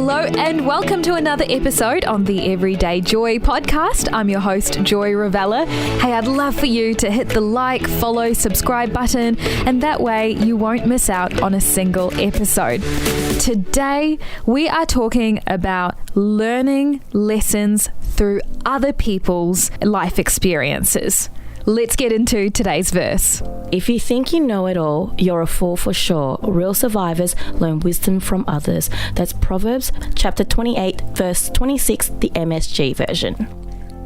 Hello and welcome to another episode on the Everyday Joy podcast. I'm your host, Joy Ravella. Hey, I'd love for you to hit the like, follow, subscribe button, and that way you won't miss out on a single episode. Today, we are talking about learning lessons through other people's life experiences. Let's get into today's verse. If you think you know it all, you're a fool for sure. Real survivors learn wisdom from others. That's Proverbs chapter 28, verse 26, the MSG version.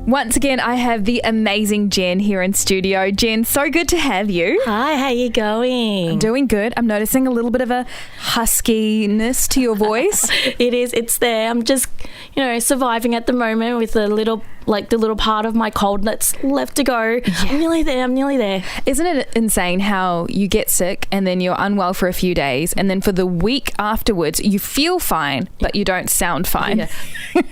Once again, I have the amazing Jen here in studio. Jen, so good to have you. Hi, how you going? I'm doing good. I'm noticing a little bit of a huskiness to your voice. It's there. I'm just, surviving at the moment with the little part of my cold that's left to go. Yeah. I'm nearly there. Isn't it insane how you get sick and then you're unwell for a few days and then for the week afterwards you feel fine but you don't sound fine? Yeah.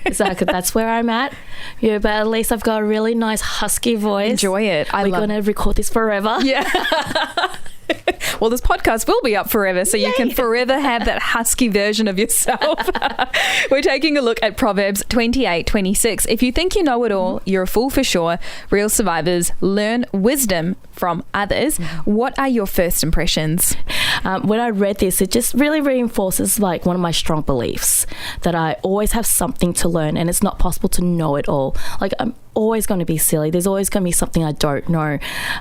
Exactly. That's where I'm at. Yeah, but at least I've got a really nice husky voice. Enjoy it. We're going to record this forever. Yeah. Well, this podcast will be up forever, so you can forever have that husky version of yourself. We're taking a look at Proverbs 28:26. If you think you know it all, you're a fool for sure. Real survivors learn wisdom from others. What are your first impressions? When I read this, it just really reinforces one of my strong beliefs that I always have something to learn and it's not possible to know it all. I'm always going to be silly. There's always going to be something I don't know.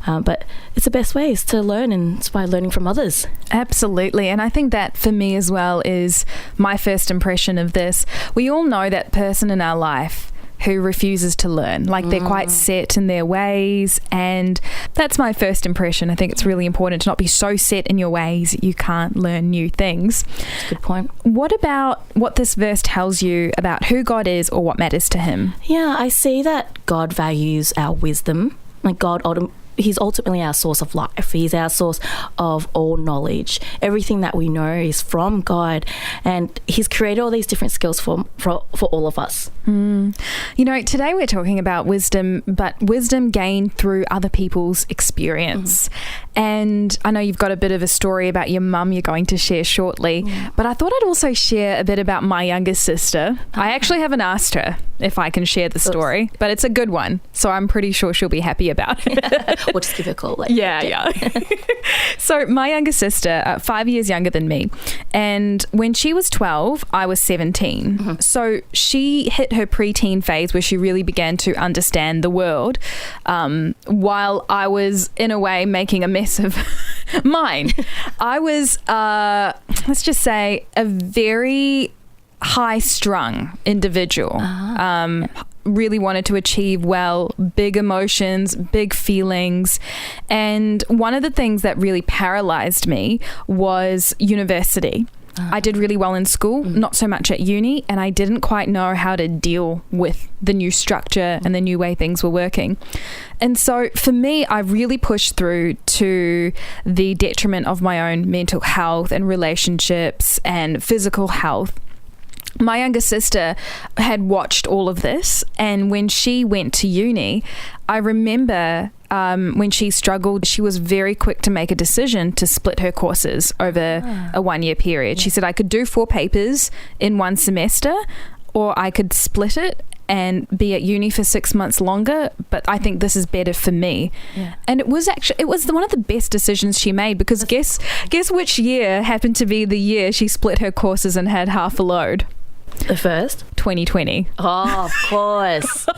But it's the best way is to learn, and it's by learning from others. Absolutely. And I think that for me as well is my first impression of this. We all know that person in our life who refuses to learn, they're quite set in their ways, and that's my first impression. I think it's really important to not be so set in your ways you can't learn new things. That's a good point. What about what this verse tells you about who God is or what matters to him? Yeah, I see that God values our wisdom. He's ultimately our source of life. He's our source of all knowledge. Everything that we know is from God, and he's created all these different skills for all of us. Today we're talking about wisdom, but wisdom gained through other people's experience. And I know you've got a bit of a story about your mum you're going to share shortly, but I thought I'd also share a bit about my youngest sister. I actually haven't asked her if I can share the story, but it's a good one, so I'm pretty sure she'll be happy about it. We'll just give her a call later. Yeah. So my youngest sister, 5 years younger than me, and when she was 12, I was 17. So she hit her preteen phase where she really began to understand the world, while I was, in a way, making a mess of mine. I was, let's just say, a very high-strung individual. Really wanted to achieve well, big emotions, big feelings. And one of the things that really paralyzed me was university. I did really well in school, not so much at uni, and I didn't quite know how to deal with the new structure and the new way things were working. And so for me, I really pushed through to the detriment of my own mental health and relationships and physical health. My younger sister had watched all of this, and when she went to uni, I remember when she struggled, she was very quick to make a decision to split her courses over a 1 year period. She said, I could do 4 papers in one semester, or I could split it and be at uni for 6 months longer, but I think this is better for me. Yeah. And it was one of the best decisions she made, because guess which year happened to be the year she split her courses and had half a load? The first? 2020. Oh, of course.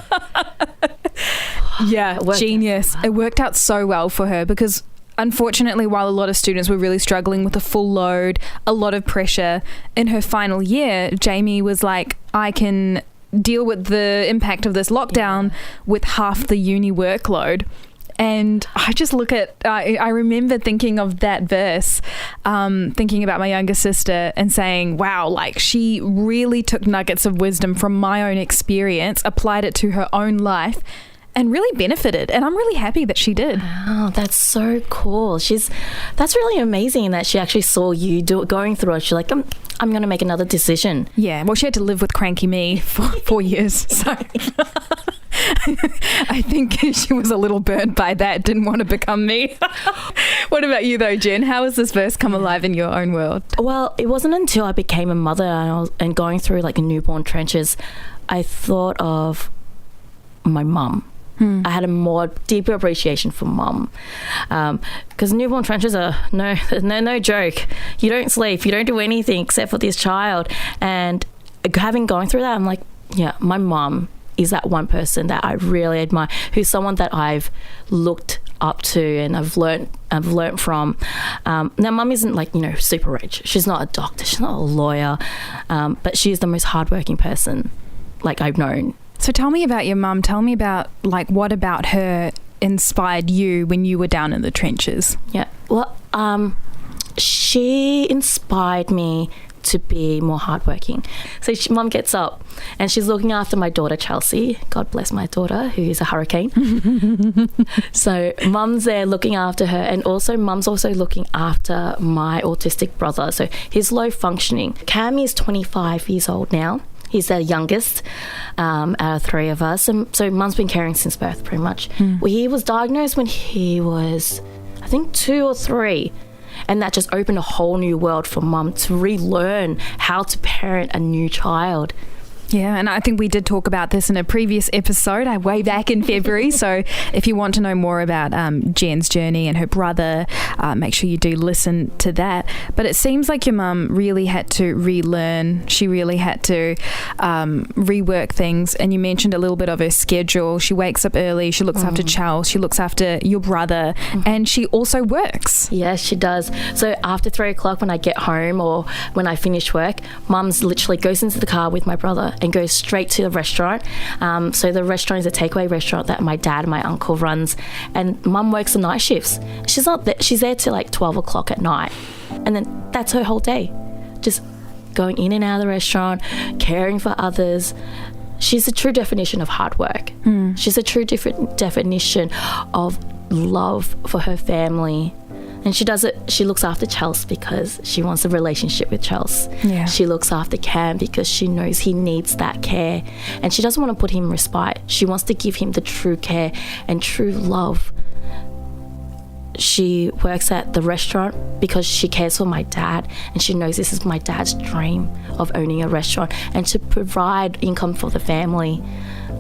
Yeah, genius. It worked out so well for her, because unfortunately, while a lot of students were really struggling with a full load, a lot of pressure, in her final year, Jamie was like, I can deal with the impact of this lockdown with half the uni workload. And I just I remember thinking of that verse, thinking about my younger sister and saying, wow, she really took nuggets of wisdom from my own experience, applied it to her own life, and really benefited. And I'm really happy that she did. Wow, that's so cool. That's really amazing that she actually saw you going through it. She's like, I'm going to make another decision. Yeah, well, she had to live with cranky me for 4 years, so I think she was a little burnt by that, didn't want to become me. What about you though, Jen? How has this verse come alive in your own world? Well, it wasn't until I became a mother and going through like newborn trenches, I thought of my mum. I had a more deeper appreciation for mum, because newborn trenches are no joke. You don't sleep, you don't do anything except for this child. And having gone through that, I'm like, yeah, my mum is that one person that I really admire, who's someone that I've looked up to and I've learnt from. Now, mum isn't like, super rich. She's not a doctor, she's not a lawyer, but she's the most hardworking person like I've known. So tell me about your mum. Tell me about, like, what about her inspired you when you were down in the trenches? Yeah, well, she inspired me to be more hardworking. So mum gets up and she's looking after my daughter Chelsea. God bless my daughter, who is a hurricane. So mum's there looking after her, and also mum's also looking after my autistic brother. So he's low functioning. Cam is 25 years old now. He's the youngest out of three of us. And so mum's been caring since birth, pretty much. Well, he was diagnosed when he was, I think, 2 or 3. And that just opened a whole new world for mum to relearn how to parent a new child. Yeah, and I think we did talk about this in a previous episode, way back in February. So if you want to know more about Jen's journey and her brother, make sure you do listen to that. But it seems like your mum really had to relearn. She really had to rework things. And you mentioned a little bit of her schedule. She wakes up early. She looks after Charles. She looks after your brother. And she also works. Yes, she does. So after 3 o'clock when I get home or when I finish work, mum's literally goes into the car with my brother and goes straight to the restaurant. So the restaurant is a takeaway restaurant that my dad and my uncle runs, and mum works the night shifts. She's not there, she's there till like 12 o'clock at night, and then that's her whole day, just going in and out of the restaurant, caring for others. She's a true definition of hard work. She's a true definition of love for her family. And she does it, she looks after Chelsea because she wants a relationship with Chelsea. Yeah. She looks after Cam because she knows he needs that care. And she doesn't want to put him in respite. She wants to give him the true care and true love. She works at the restaurant because she cares for my dad, and she knows this is my dad's dream of owning a restaurant and to provide income for the family.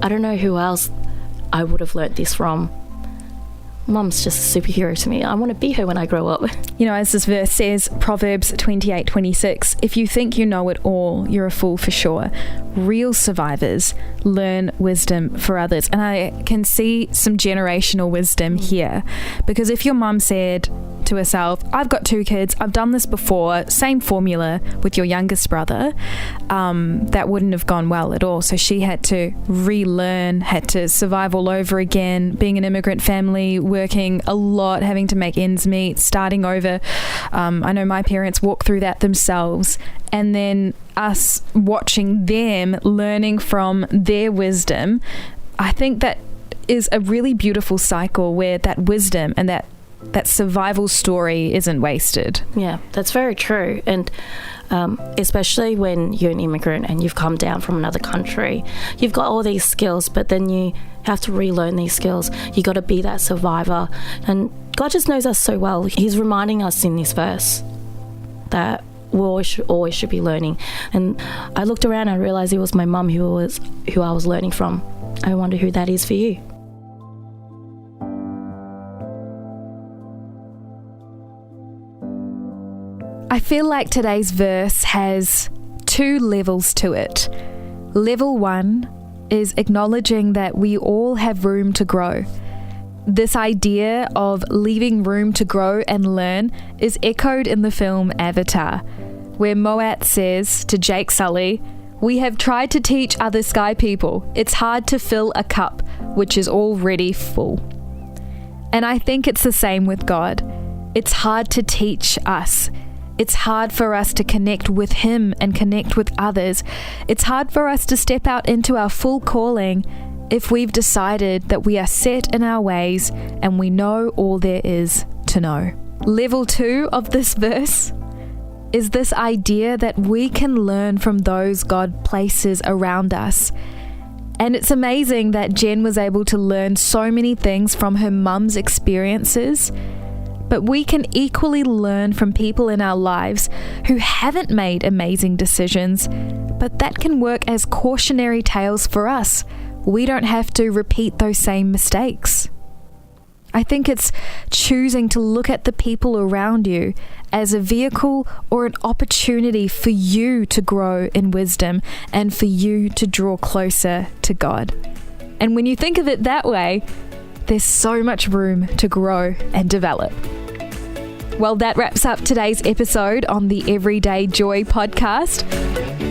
I don't know who else I would have learnt this from. Mum's just a superhero to me. I want to be her when I grow up. As this verse says, Proverbs 28:26, if you think you know it all, you're a fool for sure. Real survivors learn wisdom for others. And I can see some generational wisdom here, because if your mum said to herself, I've got 2 kids, I've done this before, same formula with your youngest brother, that wouldn't have gone well at all. So she had to relearn, had to survive all over again, being an immigrant family, working a lot, having to make ends meet, starting over. I know my parents walked through that themselves, and then us watching them, learning from their wisdom. I think that is a really beautiful cycle where that wisdom and that survival story isn't wasted. Yeah, that's very true. And especially when you're an immigrant and you've come down from another country, you've got all these skills, but then you have to relearn these skills. You got to be that survivor. And God just knows us so well. He's reminding us in this verse that we always should be learning. And I looked around and I realized it was my mum who I was learning from. I wonder who that is for you. I feel like today's verse has 2 levels to it. Level 1 is acknowledging that we all have room to grow. This idea of leaving room to grow and learn is echoed in the film Avatar, where Moat says to Jake Sully, "We have tried to teach other sky people. It's hard to fill a cup which is already full." And I think it's the same with God. It's hard to teach us. It's hard for us to connect with Him and connect with others. It's hard for us to step out into our full calling if we've decided that we are set in our ways and we know all there is to know. Level 2 of this verse is this idea that we can learn from those God places around us. And it's amazing that Jen was able to learn so many things from her mum's experiences, but we can equally learn from people in our lives who haven't made amazing decisions, but that can work as cautionary tales for us. We don't have to repeat those same mistakes. I think it's choosing to look at the people around you as a vehicle or an opportunity for you to grow in wisdom and for you to draw closer to God. And when you think of it that way, there's so much room to grow and develop. Well, that wraps up today's episode on the Everyday Joy podcast.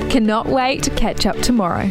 Cannot wait to catch up tomorrow.